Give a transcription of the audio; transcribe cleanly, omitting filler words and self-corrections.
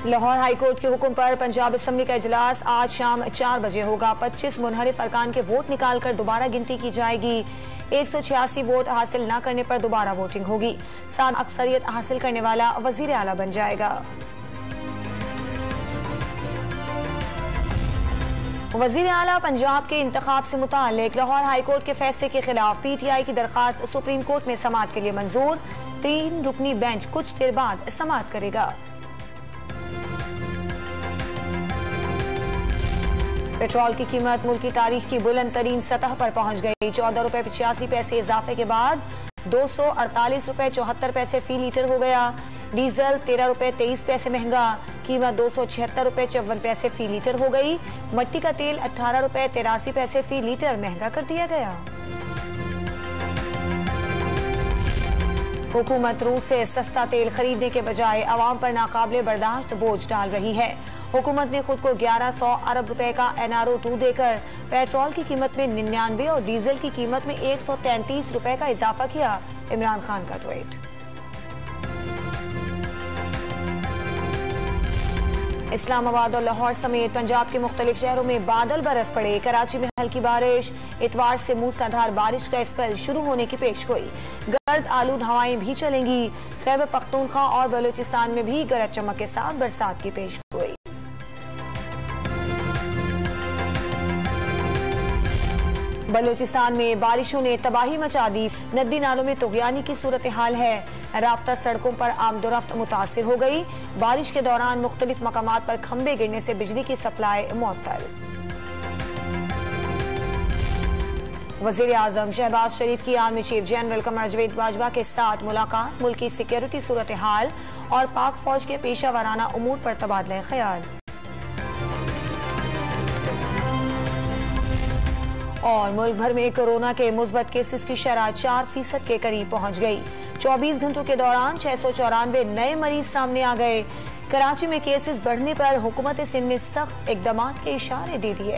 Lahore high court के हुक्म पर पंजाब असम्बली का इजलास आज शाम 4 बजे होगा। 25 मुनहरिफ अरकान के वोट निकालकर दोबारा गिनती की जाएगी। 186 वोट हासिल न करने पर दोबारा वोटिंग होगी। साथ अक्सरियत हासिल करने वाला वजीर आला बन जाएगा। वजीर आला पंजाब के इंतखाब से मुताल्लिक लाहौर हाईकोर्ट के फैसले के खिलाफ PTI की दरखास्त सुप्रीम कोर्ट में समाअत के लिए मंजूर। 3 रुकनी बेंच कुछ देर बाद समाअत करेगा। पेट्रोल की कीमत मुल्क की तारीख की बुलंद तरीन सतह पर पहुंच गई। 14 रुपए 85 पैसे इजाफे के बाद 248 रुपए 74 पैसे फी लीटर हो गया। डीजल 13 रुपए 23 पैसे महंगा, कीमत 276 रुपए 54 पैसे फी लीटर हो गई। मट्टी का तेल 18 रुपए 83 पैसे फी लीटर महंगा कर दिया गया। हुकूमत रूस से सस्ता तेल खरीदने के बजाय अवाम पर नाकाबिले बर्दाश्त बोझ डाल रही है। हुकूमत ने खुद को 1100 अरब रुपए का NRO2 देकर पेट्रोल की कीमत में 99 और डीजल की कीमत में 133 रुपए का इजाफा किया। इमरान खान का ट्वीट। इस्लामाबाद और लाहौर समेत पंजाब के मुख्तलिफ शहरों में बादल बरस पड़े। कराची में हल्की बारिश। इतवार से मूसलाधार बारिश का स्पेल शुरू होने की पेशगोई। गर्द आलूद हवाएं भी चलेंगी। खैबर पख्तूनख्वा और बलूचिस्तान में भी गरज चमक के साथ बरसात की पेशगोई। बलूचिस्तान में बारिशों ने तबाही मचा दी। नदी नालों में तुगयानी की सूरत हाल है। राब्ता सड़कों पर आमदोरफ्त मुतासिर हो गई। बारिश के दौरान मुख्तलिफ मकामात पर खंबे गिरने से बिजली की सप्लाई मुअत्तल। वजीर आजम शहबाज शरीफ की army chief general Qamar Javed Bajwa के साथ मुलाकात। मुल्की सिक्योरिटी सूरत हाल और पाक फौज के पेशा वाराना उमूर पर तबादला ख्याल। और मुल्क भर में कोरोना के मुस्बत केसेस की शरह 4% के करीब पहुंच गई। 24 घंटों के दौरान 694 नए मरीज सामने आ गए। कराची में केसेस बढ़ने पर हुकूमत सिंध ने सख्त इकदाम के इशारे दे दिए।